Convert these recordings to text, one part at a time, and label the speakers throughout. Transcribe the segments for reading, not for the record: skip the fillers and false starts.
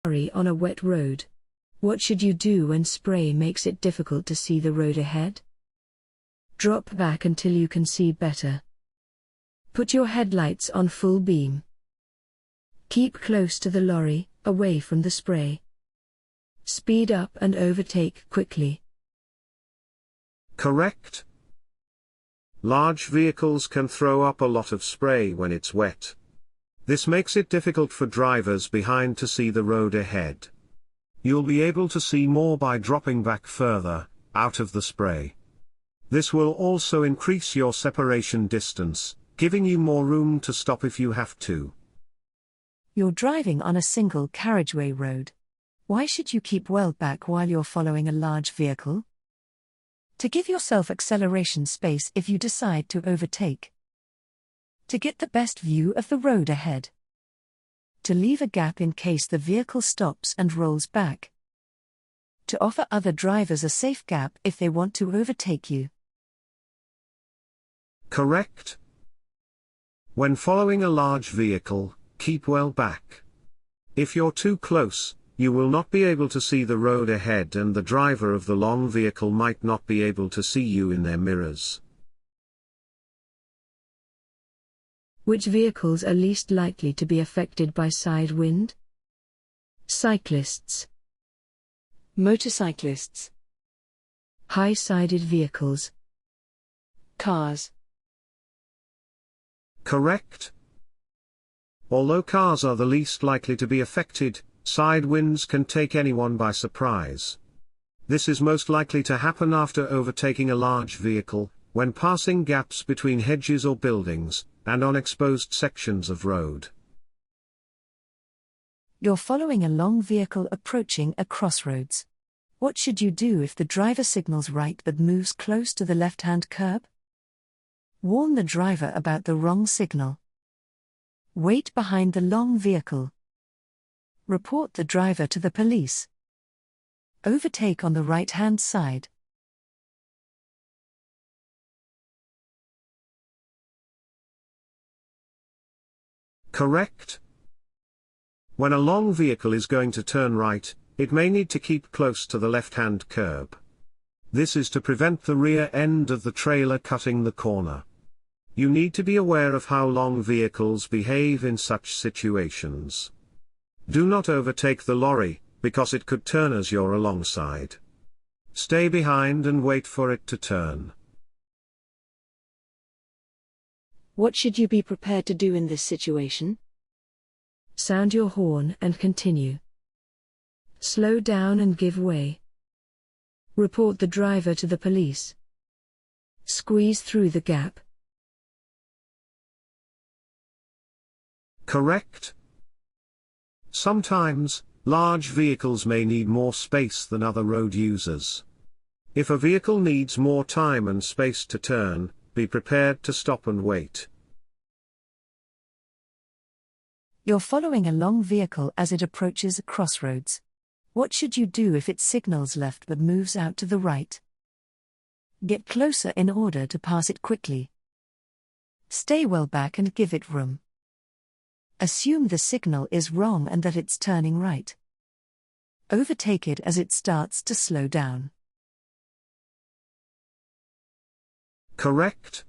Speaker 1: lorry on a wet road. What should you do when spray makes it difficult to see the road ahead? Drop back until you can see better. Put your headlights on full beam. Keep close to the lorry, away from the spray. Speed up and overtake quickly.
Speaker 2: Correct. Large vehicles can throw up a lot of spray when it's wet. This makes it difficult for drivers behind to see the road ahead. You'll be able to see more by dropping back further, out of the spray. This will also increase your separation distance, giving you more room to stop if you have to.
Speaker 1: You're driving on a single carriageway road. Why should you keep well back while you're following a large vehicle? To give yourself acceleration space if you decide to overtake. To get the best view of the road ahead. To leave a gap in case the vehicle stops and rolls back. To offer other drivers a safe gap if they want to overtake you.
Speaker 2: Correct. When following a large vehicle, keep well back. If you're too close, you will not be able to see the road ahead and the driver of the long vehicle might not be able to see you in their mirrors.
Speaker 1: Which vehicles are least likely to be affected by side wind? Cyclists. Motorcyclists. High-sided vehicles. Cars.
Speaker 2: Correct. Although cars are the least likely to be affected, side winds can take anyone by surprise. This is most likely to happen after overtaking a large vehicle, when passing gaps between hedges or buildings, and on exposed sections of road.
Speaker 1: You're following a long vehicle approaching a crossroads. What should you do if the driver signals right but moves close to the left-hand curb? Warn the driver about the wrong signal. Wait behind the long vehicle. Report the driver to the police. Overtake on the right-hand side.
Speaker 2: Correct. When a long vehicle is going to turn right, it may need to keep close to the left-hand curb. This is to prevent the rear end of the trailer cutting the corner. You need to be aware of how long vehicles behave in such situations. Do not overtake the lorry, because it could turn as you're alongside. Stay behind and wait for it to turn.
Speaker 1: What should you be prepared to do in this situation? Sound your horn and continue. Slow down and give way. Report the driver to the police. Squeeze through the gap.
Speaker 2: Correct. Sometimes, large vehicles may need more space than other road users. If a vehicle needs more time and space to turn, be prepared to stop and wait.
Speaker 1: You're following a long vehicle as it approaches a crossroads. What should you do if it signals left but moves out to the right? Get closer in order to pass it quickly. Stay well back and give it room. Assume the signal is wrong and that it's turning right. Overtake it as it starts to slow down.
Speaker 2: Correct.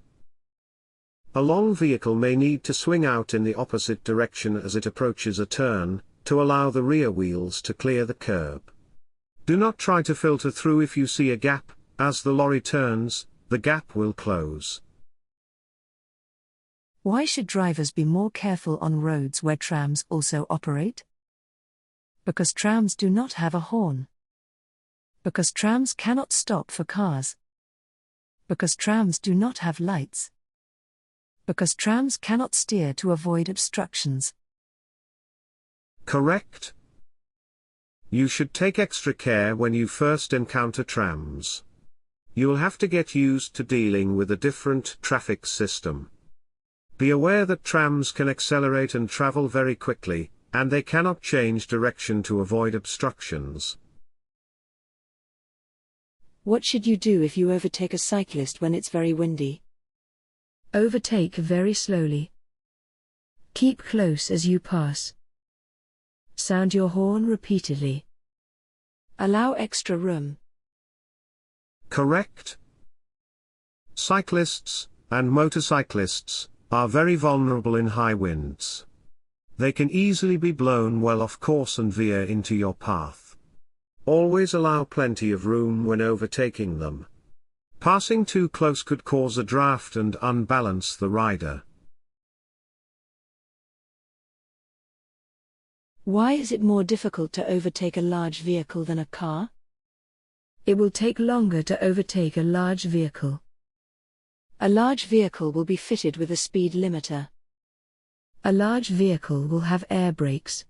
Speaker 2: A long vehicle may need to swing out in the opposite direction as it approaches a turn, to allow the rear wheels to clear the curb. Do not try to filter through if you see a gap. As the lorry turns, the gap will close.
Speaker 1: Why should drivers be more careful on roads where trams also operate? Because trams do not have a horn. Because trams cannot stop for cars. Because trams do not have lights. Because trams cannot steer to avoid obstructions.
Speaker 2: Correct. You should take extra care when you first encounter trams. You'll have to get used to dealing with a different traffic system. Be aware that trams can accelerate and travel very quickly, and they cannot change direction to avoid obstructions.
Speaker 1: What should you do if you overtake a cyclist when it's very windy? Overtake very slowly. Keep close as you pass. Sound your horn repeatedly. Allow extra room.
Speaker 2: Correct. Cyclists and motorcyclists are very vulnerable in high winds. They can easily be blown well off course and veer into your path. Always allow plenty of room when overtaking them. Passing too close could cause a draft and unbalance the rider.
Speaker 1: Why is it more difficult to overtake a large vehicle than a car? It will take longer to overtake a large vehicle. A large vehicle will be fitted with a speed limiter. A large vehicle will have air brakes.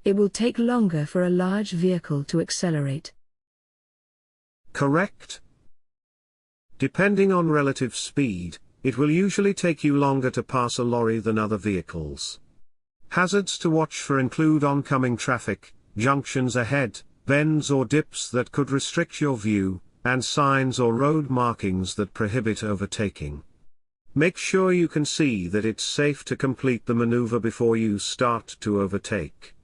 Speaker 1: It will take longer for a large vehicle to accelerate.
Speaker 2: Correct. Depending on relative speed, it will usually take you longer to pass a lorry than other vehicles. Hazards to watch for include oncoming traffic, junctions ahead, bends or dips that could restrict your view, and signs or road markings that prohibit overtaking. Make sure you can see that it's safe to complete the maneuver before you start to overtake.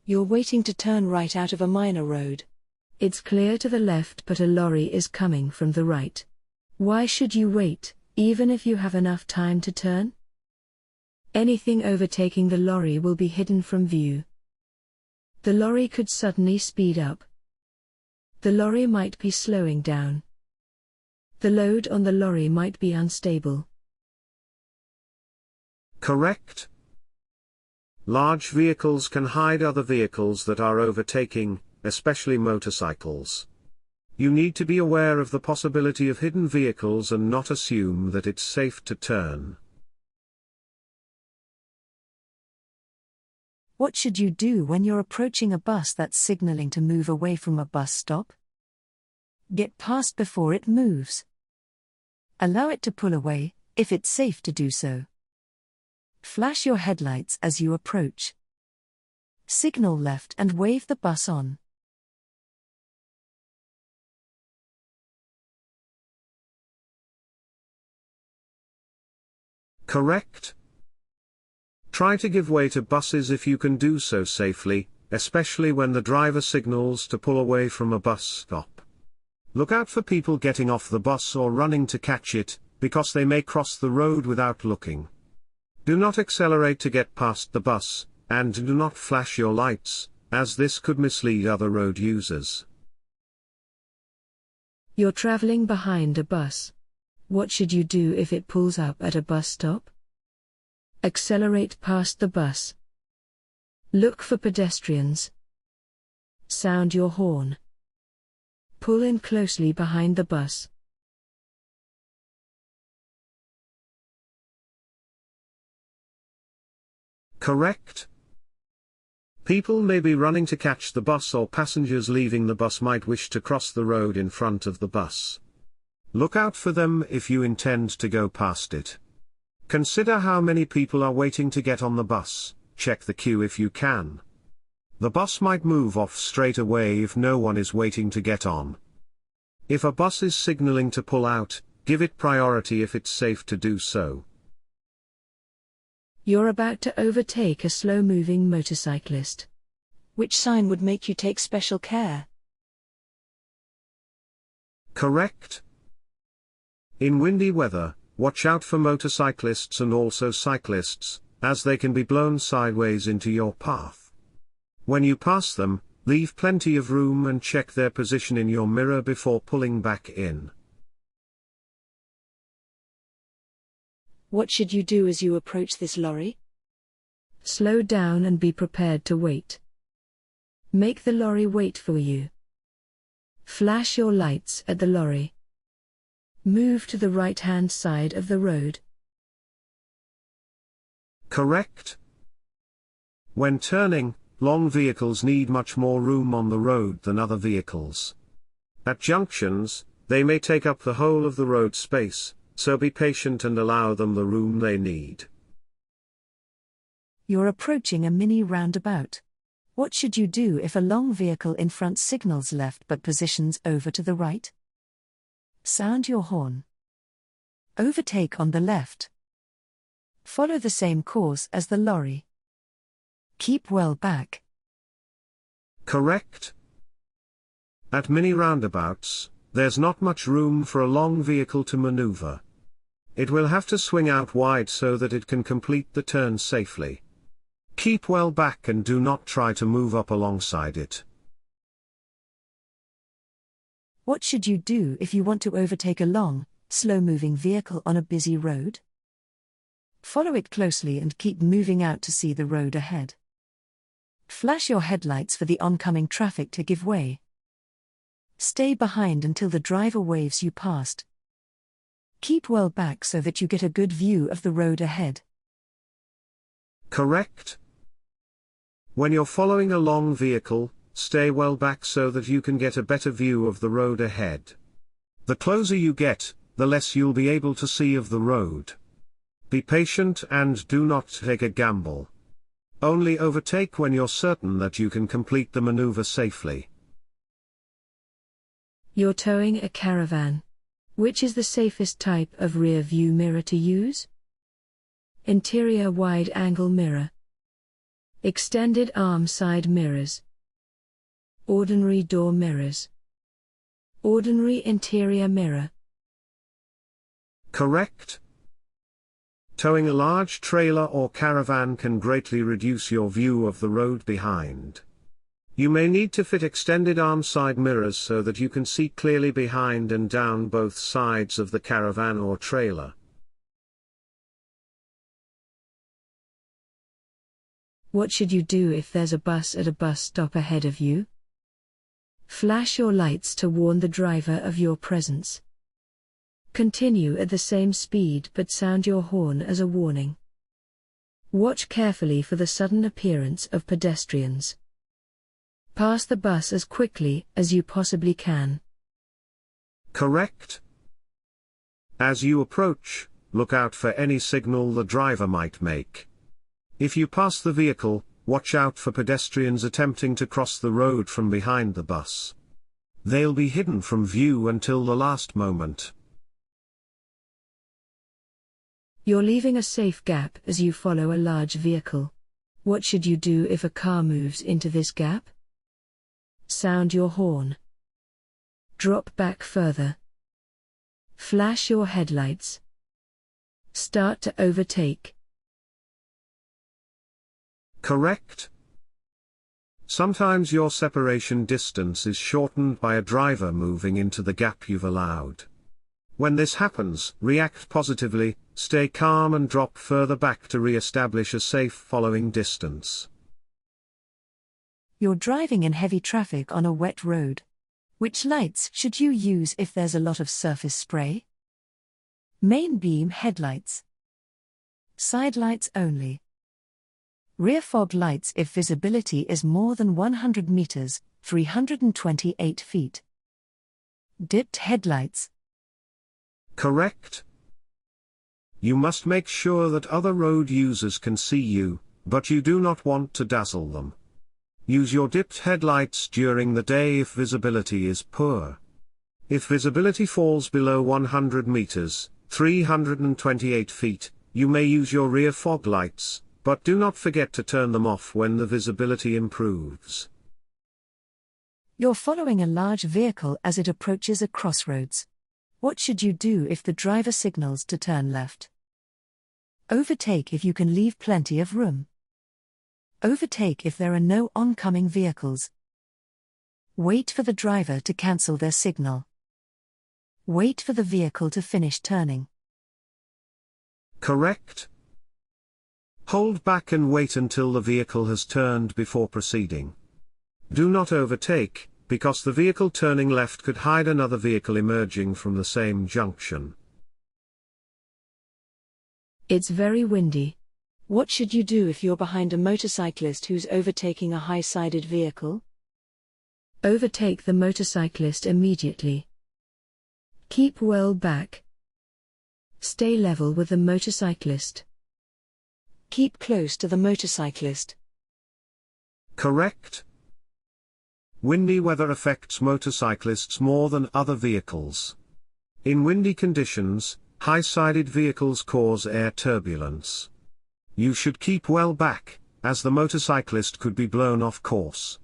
Speaker 1: You're waiting to turn right out of a minor road. It's clear to the left, but a lorry is coming from the right. Why should you wait, even if you have enough time to turn? Anything overtaking the lorry will be hidden from view. The lorry could suddenly speed up. The lorry might be slowing down. The load on the lorry might be unstable.
Speaker 2: Correct. Large vehicles can hide other vehicles that are overtaking, especially motorcycles. You need to be aware of the possibility of hidden vehicles and not assume that it's safe to turn.
Speaker 1: What should you do when you're approaching a bus that's signaling to move away from a bus stop? Get past before it moves. Allow it to pull away, if it's safe to do so. Flash your headlights as you approach. Signal left and wave the bus on.
Speaker 2: Correct. Try to give way to buses if you can do so safely, especially when the driver signals to pull away from a bus stop. Look out for people getting off the bus or running to catch it, because they may cross the road without looking. Do not accelerate to get past the bus, and do not flash your lights, as this could mislead other road users.
Speaker 1: You're traveling behind a bus. What should you do if it pulls up at a bus stop? Accelerate past the bus. Look for pedestrians. Sound your horn. Pull in closely behind the bus.
Speaker 2: Correct. People may be running to catch the bus, or passengers leaving the bus might wish to cross the road in front of the bus. Look out for them if you intend to go past it. Consider how many people are waiting to get on the bus. Check the queue if you can. The bus might move off straight away if no one is waiting to get on. If a bus is signaling to pull out, give it priority if it's safe to do so.
Speaker 1: You're about to overtake a slow-moving motorcyclist. Which sign would make you take special care?
Speaker 2: Correct. In windy weather, watch out for motorcyclists and also cyclists, as they can be blown sideways into your path. When you pass them, leave plenty of room and check their position in your mirror before pulling back in.
Speaker 1: What should you do as you approach this lorry? Slow down and be prepared to wait. Make the lorry wait for you. Flash your lights at the lorry. Move to the right-hand side of the road.
Speaker 2: Correct. When turning, long vehicles need much more room on the road than other vehicles. At junctions, they may take up the whole of the road space, so be patient and allow them the room they need.
Speaker 1: You're approaching a mini roundabout. What should you do if a long vehicle in front signals left but positions over to the right? Sound your horn. Overtake on the left. Follow the same course as the lorry. Keep well back.
Speaker 2: Correct. At mini roundabouts, there's not much room for a long vehicle to maneuver. It will have to swing out wide so that it can complete the turn safely. Keep well back and do not try to move up alongside it.
Speaker 1: What should you do if you want to overtake a long, slow-moving vehicle on a busy road? Follow it closely and keep moving out to see the road ahead. Flash your headlights for the oncoming traffic to give way. Stay behind until the driver waves you past. Keep well back so that you get a good view of the road ahead.
Speaker 2: Correct. When you're following a long vehicle, stay well back so that you can get a better view of the road ahead. The closer you get, the less you'll be able to see of the road. Be patient and do not take a gamble. Only overtake when you're certain that you can complete the maneuver safely.
Speaker 1: You're towing a caravan. Which is the safest type of rear view mirror to use? Interior wide-angle mirror. Extended arm side mirrors. Ordinary door mirrors. Ordinary interior mirror.
Speaker 2: Correct. Towing a large trailer or caravan can greatly reduce your view of the road behind. You may need to fit extended arm side mirrors so that you can see clearly behind and down both sides of the caravan or trailer.
Speaker 1: What should you do if there's a bus at a bus stop ahead of you? Flash your lights to warn the driver of your presence. Continue at the same speed but sound your horn as a warning. Watch carefully for the sudden appearance of pedestrians. Pass the bus as quickly as you possibly can.
Speaker 2: Correct. As you approach, look out for any signal the driver might make. If you pass the vehicle, watch out for pedestrians attempting to cross the road from behind the bus. They'll be hidden from view until the last moment.
Speaker 1: You're leaving a safe gap as you follow a large vehicle. What should you do if a car moves into this gap? Sound your horn. Drop back further. Flash your headlights. Start to overtake.
Speaker 2: Correct. Sometimes your separation distance is shortened by a driver moving into the gap you've allowed. When this happens, react positively, stay calm and drop further back to re-establish a safe following distance.
Speaker 1: You're driving in heavy traffic on a wet road. Which lights should you use if there's a lot of surface spray? Main beam headlights. Side lights only. Rear fog lights if visibility is more than 100 meters, 328 feet. Dipped headlights.
Speaker 2: Correct. You must make sure that other road users can see you, but you do not want to dazzle them. Use your dipped headlights during the day if visibility is poor. If visibility falls below 100 meters, 328 feet, you may use your rear fog lights, but do not forget to turn them off when the visibility improves.
Speaker 1: You're following a large vehicle as it approaches a crossroads. What should you do if the driver signals to turn left? Overtake if you can leave plenty of room. Overtake if there are no oncoming vehicles. Wait for the driver to cancel their signal. Wait for the vehicle to finish turning.
Speaker 2: Correct. Hold back and wait until the vehicle has turned before proceeding. Do not overtake, because the vehicle turning left could hide another vehicle emerging from the same junction.
Speaker 1: It's very windy. What should you do if you're behind a motorcyclist who's overtaking a high-sided vehicle? Overtake the motorcyclist immediately. Keep well back. Stay level with the motorcyclist. Keep close to the motorcyclist.
Speaker 2: Correct. Windy weather affects motorcyclists more than other vehicles. In windy conditions, high-sided vehicles cause air turbulence. You should keep well back, as the motorcyclist could be blown off course.